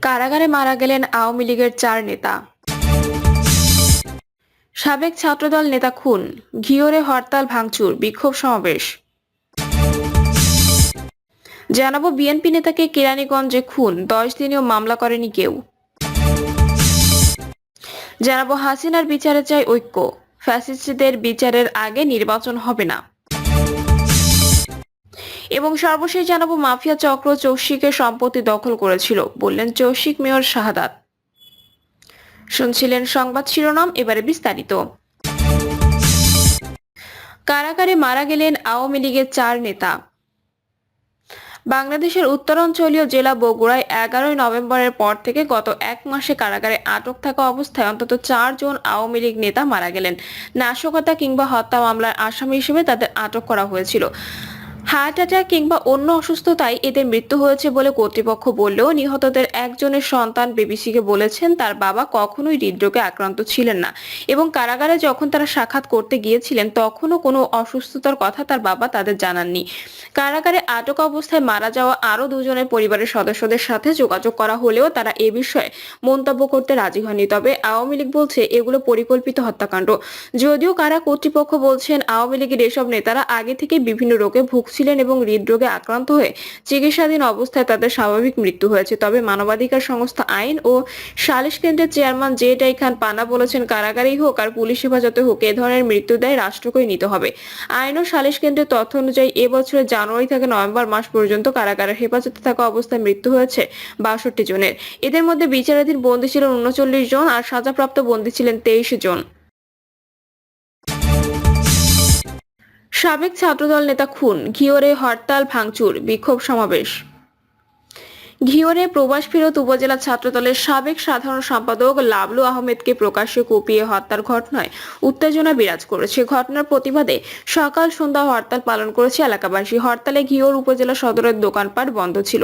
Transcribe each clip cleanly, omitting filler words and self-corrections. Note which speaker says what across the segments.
Speaker 1: কারাগারে মারা গেলেন আওয়ামী লীগের ৪ নেতা। সাবেক ছাত্রদল নেতা খুন, ঘিওরে হরতাল ভাঙচুর, বিক্ষোভ সমাবেশ। জানাবো বিএনপি নেতাকে কেরানীগঞ্জে খুন, ১০ দিনেও মামলা করেনি কেউ। জানাবো হাসিনার বিচারে চাই ঐক্য, ফ্যাসিস্টদের বিচারের আগে নির্বাচন হবে না। এবং সর্বশেষ জানাবো মাফিয়া চক্র চৌশিকের সম্পত্তি দখল করেছিল, বললেন চৌশিক মেয়র শাহাদাত। শুনছিলেন সংবাদ শিরোনাম, এবারে বিস্তারিত। কারাগারে মারা গেলেন আওয়ামী লীগের ৪ নেতা। বাংলাদেশের উত্তরাঞ্চলীয় জেলা বগুড়ায় ১১ নভেম্বরের পর থেকে গত ১ মাসে কারাগারে আটক থাকা অবস্থায় অন্তত ৪ জন আওয়ামী লীগ নেতা মারা গেলেন। নাশকতা কিংবা হত্যা মামলার আসামি হিসেবে তাদের আটক করা হয়েছিল। হার্ট অ্যাটাক কিংবা অন্য অসুস্থতায় এদের মৃত্যু হয়েছে বলে কর্তৃপক্ষ বললেও নিহতদের একজনের সন্তান বিবিসিকে বলেছেন তার বাবা কখনোই হৃদরোগে আক্রান্ত ছিলেন না এবং কারাগারে যখন তারা সাক্ষাৎ করতে গিয়েছিলেন তখনও কোনো অসুস্থতার কথা তার বাবা তাদের জানাননি। কারাগারে আটক অবস্থায় মারা যাওয়া আরও দুজনের পরিবারের সদস্যদের সাথে যোগাযোগ করা হলেও তারা এ বিষয়ে মন্তব্য করতে রাজি হয়নি। তবে আওয়ামী লীগ বলছে এগুলো পরিকল্পিত হত্যাকাণ্ড। যদিও কারা কর্তৃপক্ষ বলছেন আওয়ামী লীগের এসব নেতারা আগে থেকে বিভিন্ন রোগে ভুগছিলেন এবং হৃদরোগে আক্রান্ত হয়ে চিকিৎসাধীন অবস্থায় তাদের স্বাভাবিক মৃত্যু হয়েছে। তবে মানবাধিকার সংস্থা আইন ও সালিশ কেন্দ্রের চেয়ারম্যান জেডাই খান পানা বলেছেন কারাগারেই হোক আর পুলিশ হেফাজতে হোক এ ধরনের মৃত্যু দায় রাষ্ট্রকেই নিতে হবে। আইন ও সালিশ কেন্দ্রের তথ্য অনুযায়ী এবছরের জানুয়ারি থেকে নভেম্বর মাস পর্যন্ত কারাগারের হেফাজতে থাকা অবস্থায় মৃত্যু হয়েছে ৬২ জনের। এদের মধ্যে বিচারাধীন বন্দী ছিলেন ৩৯ জন আর সাজাপ্রাপ্ত বন্দী ছিলেন ২৩ জন। সাবেক ছাত্রদল নেতা খুন, ঘিওরে হরতাল ভাঙচুর, বিক্ষোভ সমাবেশ। ঘিওরে প্রবাস ফেরত উপজেলা ছাত্রদলের সাবেক সাধারণ সম্পাদক লাবলু আহমেদকে প্রকাশ্যে কুপিয়ে হত্যার ঘটনায় উত্তেজনা বিরাজ করেছে। ঘটনার প্রতিবাদে সকাল সন্ধ্যা হরতাল পালন করেছে এলাকাবাসী। হরতালে ঘিওর উপজেলা সদরের দোকানপাট বন্ধ ছিল।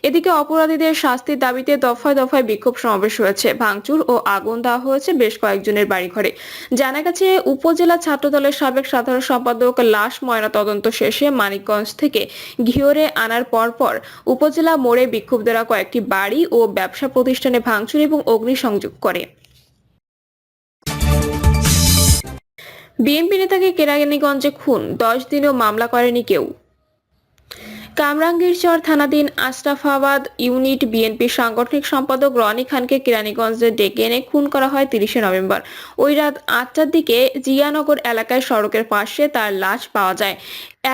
Speaker 1: এদিকে অপরাধীদের শাস্তির দাবিতে দফায় দফায় বিক্ষোভ সমাবেশ হয়েছে, ভাঙচুর ও আগুন দেওয়া হয়েছে বেশ কয়েকজনের বাড়িঘরে। জানা গেছে উপজেলা ছাত্রদলের সাবেক সাধারণ সম্পাদক লাশ ময়নাতদন্ত শেষে মানিকগঞ্জ থেকে ঘিওরে আনার পরপর উপজেলা মোড়ে বিক্ষোভকারীরা কয়েকটি বাড়ি ও ব্যবসা প্রতিষ্ঠানে ভাঙচুর এবং অগ্নিসংযোগ করে। বিএনপি নেতাকে কেরানীগঞ্জে খুন, ১০ দিনেও মামলা করেনি কেউ। কামরাঙ্গীরচর থানাধীন আশরাফাবাদ ইউনিট বিএনপির সাংগঠনিক সম্পাদক রনি খানকে কেরানীগঞ্জে ডেকে এনে খুন করা হয় ৩০ নভেম্বর। ওই রাত ৮টার দিকে জিয়ানগর এলাকায় সড়কের পাশে তার লাশ পাওয়া যায়।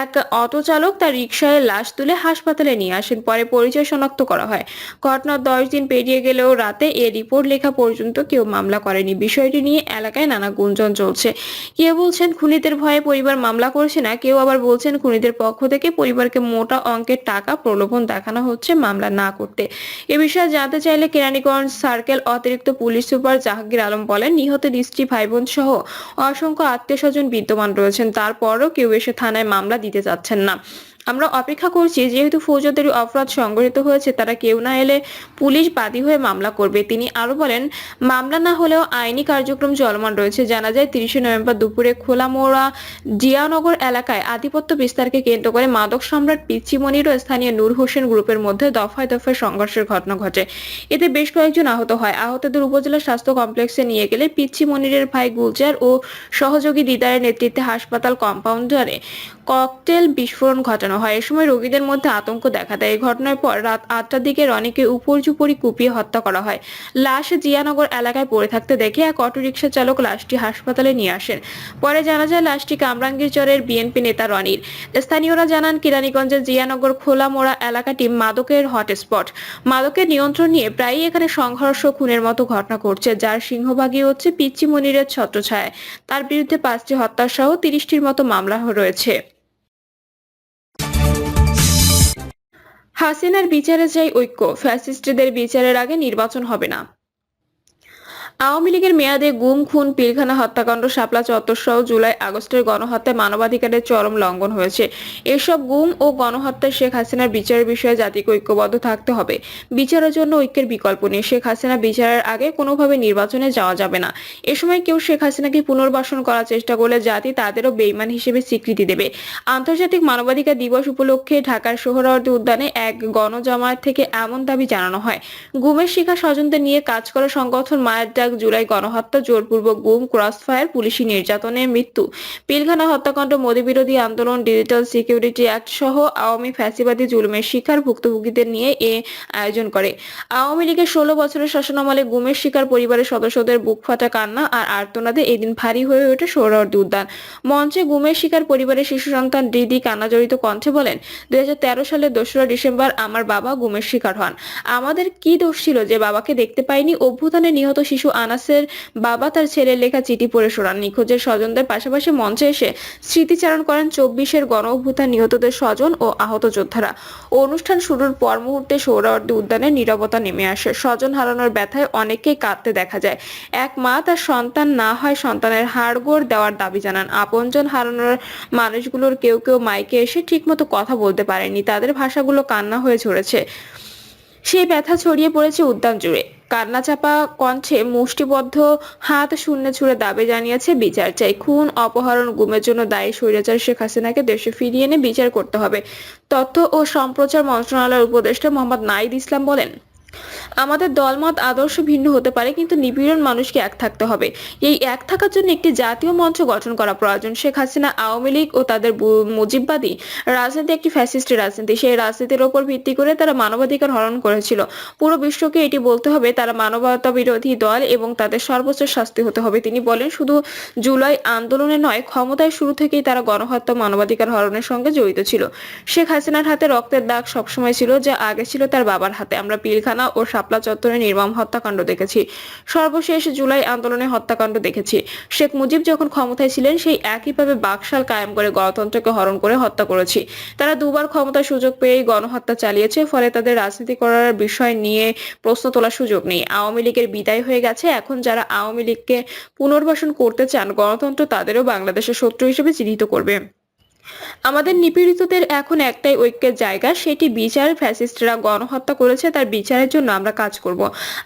Speaker 1: এক অটো চালক তার রিকশায় লাশ তুলে হাসপাতালে নিয়ে আসেন, পরে পরিচয় শনাক্ত করা হয়। ঘটনার ১০ দিন পেরিয়ে গেলেও রাতে এ রিপোর্ট লেখা পর্যন্ত কেউ মামলা করেনি। বিষয়টি নিয়ে এলাকায় নানা গুঞ্জন চলছে। কেউ বলছেন খুনিদের ভয়ে পরিবার মামলা করছে না, কেউ আবার বলছেন খুনিদের পক্ষ থেকে পরিবারকে মোটা অঙ্কের টাকা প্রলোভন দেখানো হচ্ছে মামলা না করতে। এ বিষয়ে জানতে চাইলে কেরানীগঞ্জ সার্কেল অতিরিক্ত পুলিশ সুপার জাহাঙ্গীর আলম বলেন, নিহতের স্ত্রী, ভাই বোন সহ অসংখ্য আত্মীয় স্বজন বিদ্যমান রয়েছেন, তারপরও কেউ এসে থানায় মামলা দিতে চাচ্ছেন না। আমরা অপেক্ষা করছি, যেহেতু ফৌজদারি অপরাধ সংঘটিত হয়েছে তারা কেউ না এলে পুলিশ বাদী হয়ে মামলা করবে। তিনি আরো বলেন, মামলা না হলেও আইনি কার্যক্রম চলমান রয়েছে। জানা যায় ৩০ নভেম্বর দুপুরে খোলামোড়া জিয়ানগর এলাকায় আধিপত্য বিস্তারকে কেন্দ্র করে মাদক সম্রাট পিচ্চি মনির ও স্থানীয় নূর হোসেন গ্রুপের মধ্যে দফায় দফায় সংঘর্ষের ঘটনা ঘটে। এতে বেশ কয়েকজন আহত হয়। আহতদের উপজেলা স্বাস্থ্য কমপ্লেক্সে নিয়ে গেলে পিচ্চি মনিরের ভাই গুলজার ও সহযোগী দিদারের নেতৃত্বে হাসপাতাল কম্পাউন্ডারে ককটেল বিস্ফোরণ ঘটানো হয়। এ সময় রোগীদের মধ্যে আতঙ্ক দেখা দেয়। এই ঘটনার পর রাত ৮টার দিকে রনিকে উপর্যুপরি কুপিয়ে হত্যা করা হয়। লাশ জিয়ানগর এলাকায় পড়ে থাকতে দেখে এক অটোরিকশা চালক লাশটি হাসপাতালে নিয়ে আসেন। পরে জানা যায় লাশটি কামরাঙ্গীরচরের বিএনপি নেতা রনির। স্থানীয়রা জানান, কেরানীগঞ্জের জিয়ানগর খোলামোড়া এলাকাটি মাদকের হটস্পট। মাদকের নিয়ন্ত্রণ নিয়ে প্রায়ই এখানে সংঘর্ষ, খুনের মতো ঘটনা ঘটছে, যার সিংহভাগই হচ্ছে পিচ্চি মনিরের ছত্রছায়ায়। তার বিরুদ্ধে ৫টি হত্যা সহ ৩০টির মতো মামলা রয়েছে। হাসিনার বিচারে চাই ঐক্য, ফ্যাসিস্টদের বিচারের আগে নির্বাচন হবে না। আওয়ামী লীগের মেয়াদে গুম, খুন, পিলখানা হত্যাকাণ্ড, শাপলা চত্বর সহ জুলাই আগস্টের গণহত্যায় মানবাধিকারের চরম লঙ্ঘন হয়েছে। এসব গুম ও গণহত্যায় শেখ হাসিনার বিচারের বিষয়ে জাতিকে ঐক্যবদ্ধ থাকতে হবে। বিচারের জন্য ঐক্যের বিকল্প নেই। শেখ হাসিনা বিচারের আগে কোনোভাবে নির্বাচনে যাওয়া যাবে না। এ সময় কেউ শেখ হাসিনাকে পুনর্বাসন করার চেষ্টা করলে জাতি তাদেরও বেঈমান হিসেবে স্বীকৃতি দেবে। আন্তর্জাতিক মানবাধিকার দিবস উপলক্ষে ঢাকার সোহরাওয়ার্দী উদ্যানে এক গণজামায়াত থেকে এমন দাবি জানানো হয়। গুমের শিকার স্বজনদের নিয়ে কাজ করা সংগঠন মায়ের ডাক, জুলাই গণহত্যা, জোরপূর্বক গুম, ক্রসফায়ার, পুলিশি নির্যাতনে মৃত্যু, পিলখানা হত্যাকাণ্ড, মোদি বিরোধী আন্দোলন, ডিজিটাল সিকিউরিটি অ্যাক্ট সহ আওয়ামী ফ্যাসিবাদী জুলুমের শিকার ভুক্তভোগীদের নিয়ে এ আয়োজন করে। আওয়ামী লীগের 16 বছরের শাসনামলে গুমের শিকার পরিবারের সদস্যদের বুকফাটা কান্না আর আর্তনাদে এদিন ভারী হয়ে ওঠে সোহরাওয়ার্দী উদ্যান। মঞ্চে গুমের শিকার পরিবারের শিশু সন্তান দিদি কান্নাজড়িত কণ্ঠে বলেন, 2013 সালের 2রা ডিসেম্বর আমার বাবা গুমের শিকার হন। আমাদের কি দোষ ছিল যে বাবাকে দেখতে পাইনি? অভ্যুত্থানে নিহত শিশু আনাসের বাবা তার ছেলের লেখা চিঠি পড়ে শোনান। নিখোঁজের স্বজনদের পাশাপাশি মঞ্চে এসে স্মৃতিচারণ করেন 24-এর গণ অভ্যুত্থান নিহতদের স্বজন ও আহত যোদ্ধারা। অনুষ্ঠান শুরুর পর মুহূর্তে সোহরাওয়ার্দী উদ্যানে নীরবতা নেমে আসে। স্বজন হারানোর ব্যথায় অনেককেই কাঁদতে দেখা যায়। এক মা তার সন্তান না হয় সন্তানের হাড়গোড় দেওয়ার দাবি জানান। আপনজন হারানোর মানুষগুলোর কেউ কেউ মাইকে এসে ঠিকমতো কথা বলতে পারেনি। তাদের ভাষাগুলো কান্না হয়ে ঝরেছে। সেই ব্যথা ছড়িয়ে পড়েছে উদ্যান জুড়ে। কান্নাচাপা কণ্ঠে মুষ্টিবদ্ধ হাত শূন্যে ছুড়ে দাবি জানিয়েছে বিচার চাই। খুন, অপহরণ, গুমের জন্য দায়ী স্বৈরাচার শেখ হাসিনাকে দেশে ফিরিয়ে এনে বিচার করতে হবে। তথ্য ও সম্প্রচার মন্ত্রণালয়ের উপদেষ্টা মোহাম্মদ নাহিদ ইসলাম বলেন, আমাদের দলমত আদর্শ ভিন্ন হতে পারে, কিন্তু নিপীড়ন মানুষকে এক থাকতে হবে। এই এক থাকার জন্য একটি জাতীয় মঞ্চ গঠন করা প্রয়োজন। শেখ হাসিনা, আওয়ামী লীগ ও তাদের মুজিববাদী রাজনীতি একটি ফ্যাসিস্ট রাজনীতি। সেই রাজনীতির ওপর ভিত্তি করে তারা মানবাধিকার হরণ করেছিল। পুরো বিশ্বকে এটি বলতে হবে তারা মানবতা বিরোধী দল এবং তাদের সর্বোচ্চ শাস্তি হতে হবে। তিনি বলেন, শুধু জুলাই আন্দোলনে নয়, ক্ষমতায় শুরু থেকেই তারা গণহত্যা, মানবাধিকার হরণের সঙ্গে জড়িত ছিল। শেখ হাসিনার হাতে রক্তের দাগ সবসময় ছিল, যা আগে ছিল তার বাবার হাতে। আমরা পিলখানা ও শাপলা চত্বরে নির্মম হত্যাকাণ্ড দেখেছি। সর্বশেষ জুলাই আন্দোলনে হত্যাকাণ্ড দেখেছি। শেখ মুজিব যখন ক্ষমতায় ছিলেন সেই একইভাবে বাকশাল কায়েম করে গণতন্ত্রকে হরণ করে হত্যা করেছি। তারা দুবার ক্ষমতার সুযোগ পেয়েই গণহত্যা চালিয়েছে। ফলে তাদের রাজনীতি করার বিষয় নিয়ে প্রশ্ন তোলার সুযোগ নেই। আওয়ামী লীগের বিদায় হয়ে গেছে। এখন যারা আওয়ামী লীগকে পুনর্বাসন করতে চান, গণতন্ত্র তাদেরও বাংলাদেশের শত্রু হিসেবে চিহ্নিত করবে। আমাদের নিপীড়িতদের এখন একটাই ঐক্যের জায়গা, সেটি বিচার। ফ্যাসিস্টরা গণহত্যা করেছে, তার বিচারের জন্য আমরা কাজ করব।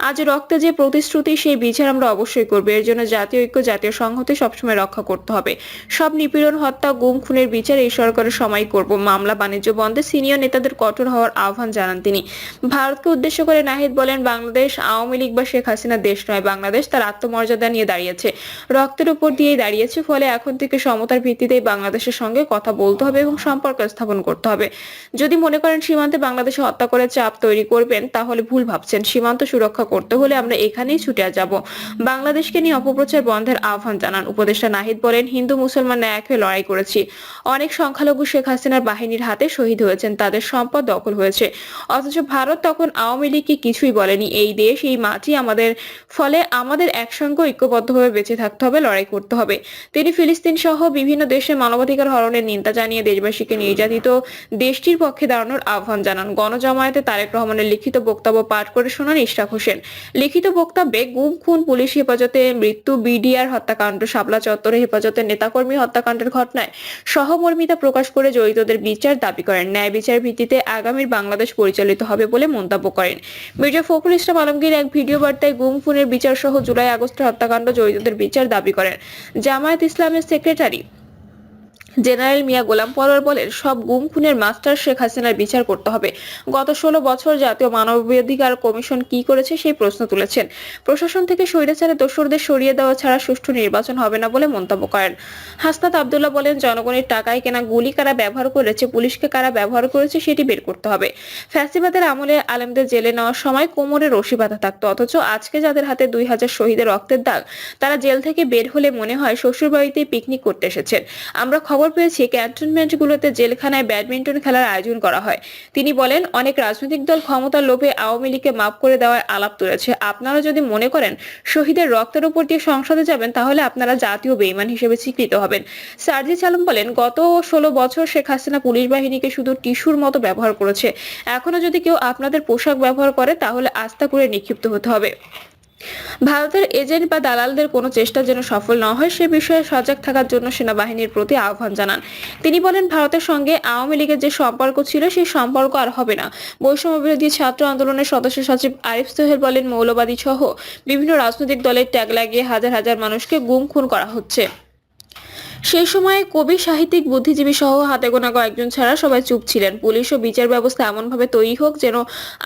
Speaker 1: আজ রক্তে যে প্রতিশ্রুতি, সেই বিচার আমরা অবশ্যই করব। এর জন্য জাতীয় ঐক্য, জাতীয় সংহতি সবসময় রক্ষা করতে হবে। সব নিপীড়ন, হত্যা, গুম, খুনের বিচার এই সরকারের সময় করব। মামলা বাণিজ্য বন্ধে সিনিয়র নেতাদের কঠোর হওয়ার আহ্বান জানান তিনি। ভারতকে উদ্দেশ্য করে নাহিদ বলেন, বাংলাদেশ আওয়ামী লীগ বা শেখ হাসিনা দেশ নয়। বাংলাদেশ তার আত্মমর্যাদা নিয়ে দাঁড়িয়েছে, রক্তের উপর দিয়েই দাঁড়িয়েছে। ফলে এখন থেকে সমতার ভিত্তিতেই বাংলাদেশের সঙ্গে কথা বলতে হবে এবং সম্পর্ক স্থাপন করতে হবে। যদি মনে করেন সীমান্তে বাংলাদেশে হত্যা করে চাপ তৈরি করবেন, তাহলে ভুল ভাবছেন। সীমান্ত সুরক্ষা করতে হলে আমরা এখানেই ছুটে যাব। বাংলাদেশকে নিয়ে অপপ্রচার বন্ধের আহ্বান জানান উপদেষ্টা নাহিদ। বলেন, হিন্দু মুসলমান এক হয়ে লড়াই করেছি। অনেক সংখ্যালঘু শেখ হাসিনার বাহিনীর হাতে শহীদ হয়েছেন, তাদের সম্পদ দখল হয়েছে। অথচ ভারত তখন আওয়ামী লীগকে কিছুই বলেনি। এই দেশ, এই মাটি আমাদের। ফলে আমাদের একসঙ্গে ঐক্যবদ্ধভাবে বেঁচে থাকতে হবে, লড়াই করতে হবে। তিনি ফিলিস্তিন সহ বিভিন্ন দেশে মানবাধিকার হরণের নিন্দা জানিয়ে দেশবাসীকে নির্যাতিত দেশটির পক্ষে দাঁড়ানোর আহ্বান জানান। গণজামায়াতে তারেক রহমানের লিখিত বক্তব্য পাঠ করে শোনান ইশরাক হোসেন। লিখিত বক্তব্যে গুম, খুন, পুলিশ হেফাজতে মৃত্যু, বিডিআর হত্যাকাণ্ড, শাপলা চত্বরে হেফাজতের নেতাকর্মী হত্যাকাণ্ডের ঘটনায় সহমর্মিতা প্রকাশ করে জড়িতদের বিচার দাবি করেন। ন্যায় বিচার ভিত্তিতে আগামীর বাংলাদেশ পরিচালিত হবে বলে মন্তব্য করেন। মির্জা ফখরুল ইসলাম আলমগীর এক ভিডিও বার্তায় গুম, খুনের বিচার সহ জুলাই আগস্টের হত্যাকাণ্ড জড়িতদের বিচার দাবি করেন। জামায়াত ইসলামের সেক্রেটারি জেনারেল মিয়া গোলাম পরোয়ার বলেন, সব গুম খুনের মাস্টার শেখ হাসিনার বিচার করতে হবে। গত 16 বছর জাতীয় মানবাধিকার কমিশন কি করেছে সেই প্রশ্ন তুলেছেন। প্রশাসন থেকে স্বৈরাচারের দোসরদের সরিয়ে দেওয়া ছাড়া সুষ্ঠু নির্বাচন হবে না বলে মন্তব্য করেন। হাসনাত আব্দুল্লাহ বলেন, জনগণের টাকায় কেনা গুলি কারা ব্যবহার করেছে, পুলিশকে কারা ব্যবহার করেছে সেটি বের করতে হবে। ফ্যাসিবাদের আমলে আলেমদের জেলে নেওয়ার সময় কোমরে রশি বাঁধা থাকতো, অথচ আজকে যাদের হাতে 2000 শহীদের রক্তের দাগ, তারা জেল থেকে বের হলে মনে হয় শ্বশুর বাড়িতে পিকনিক করতে এসেছেন। আমরা খবর পেয়েছি ক্যান্টনমেন্টগুলোতে জেলখানায় ব্যাডমিন্টন খেলার আয়োজন করা হয়। তিনি বলেন, অনেক রাজনৈতিক দল ক্ষমতার লোভে আওয়ামী লীগকে মাফ করে দেওয়ার আলাপ তুলেছে। আপনারা যদি মনে করেন শহীদের রক্তের উপর দিয়ে সংসদে যাবেন, তাহলে আপনারা জাতীয় বেঈমান হিসেবে স্বীকৃত হবেন। সার্জিস আলম বলেন, গত 16 বছর শেখ হাসিনা পুলিশ বাহিনীকে শুধু টিস্যুর মতো ব্যবহার করেছে। এখনো যদি কেউ আপনাদের পোশাক ব্যবহার করে, তাহলে আস্থা করে নিক্ষিপ্ত হতে হবে। ভারতের এজেন্ট বা দালালদের কোনো চেষ্টা যেন সফল না হয় সে বিষয়ে সজাগ থাকার জন্য সেনাবাহিনীর প্রতি আহ্বান জানান তিনি। বলেন, ভারতের সঙ্গে আওয়ামী লীগের যে সম্পর্ক ছিল সেই সম্পর্ক আর হবে না। বৈষম্য বিরোধী ছাত্র আন্দোলনের সদস্য সচিব আরিফ সোহেল বলেন, মৌলবাদী সহ বিভিন্ন রাজনৈতিক দলের ট্যাগ লাগিয়ে হাজার হাজার মানুষকে গুম খুন করা হচ্ছে। সেই সময় কবি, সাহিত্যিক, বুদ্ধিজীবী সহ হাতে গোনা কয়েকজন ছাড়া সবাই চুপ ছিলেন। পুলিশ ও বিচার ব্যবস্থা এমনভাবে তৈরি হোক যেন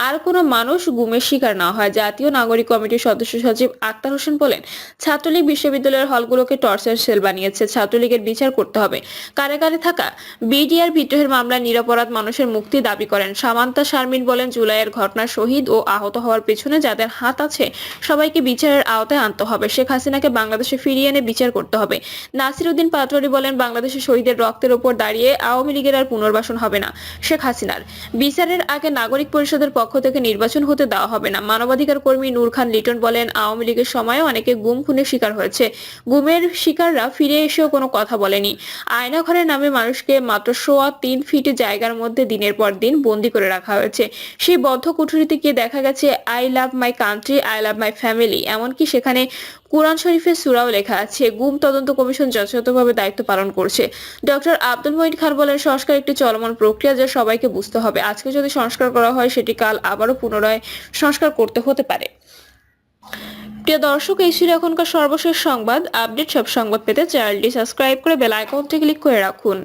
Speaker 1: আর কোনো মানুষ গুমের শিকার না হয়। জাতীয় নাগরিক কমিটির সদস্য সচিব আক্তার হোসেন বলেন, ছাত্রলীগ বিশ্ববিদ্যালয়ের হলগুলোকে টর্চার সেল বানিয়েছে। ছাত্রলীগের বিচার করতে হবে। কারাগারে থাকা বিডিআর বিদ্রোহের মামলায় নিরপরাধ মানুষের মুক্তি দাবি করেন। সামান্তা শারমিন বলেন, জুলাইয়ের ঘটনার শহীদ ও আহত হওয়ার পেছনে যাদের হাত আছে সবাইকে বিচারের আওতায় আনতে হবে। শেখ হাসিনাকে বাংলাদেশে ফিরিয়ে এনে বিচার করতে হবে। নাসির উদ্দিন পাটোয়ারি বলেন, বাংলাদেশের শহীদের রক্তের ওপর দাঁড়িয়ে আওয়ামী লীগের আর পুনর্বাসন হবে না। শেখ হাসিনার বিচারের আগে নাগরিক পরিষদের পক্ষ থেকে নির্বাচন হতে দেওয়া হবে না। মানবাধিকার কর্মী নূর খান লিটন বলেন, আওয়ামী লীগের সময়ে অনেকে গুম খুনের শিকার হয়েছে। গুমের শিকাররা ফিরে এসেও কোনো কথা বলেনি। আয়নাঘরের নামে মানুষকে মাত্র 3.25 ফিট জায়গার মধ্যে দিনের পর দিন বন্দি করে রাখা হয়েছে। সেই বদ্ধ কুঠুরিতে গিয়ে দেখা গেছে I love my country, I love my family, এমনকি সেখানে কুরআন শরীফের সূরাও লেখা আছে। গুম তদন্ত কমিশন যথাযথভাবে দায়িত্ব পালন করছে। ডক্টর আব্দুল মঈন খান বলেন, সংস্কার একটি চলমান প্রক্রিয়া যা সবাইকে বুঝতে হবে। আজকে যদি সংস্কার করা হয় সেটি কাল আবারও পুনরায় সংস্কার করতে হতে পারে। প্রিয় দর্শক, এই ছিল এখনকার সর্বশেষ সংবাদ। আপডেট সব সংবাদ পেতে চ্যানেলটি সাবস্ক্রাইব করে বেল আইকনটি ক্লিক করে রাখুন।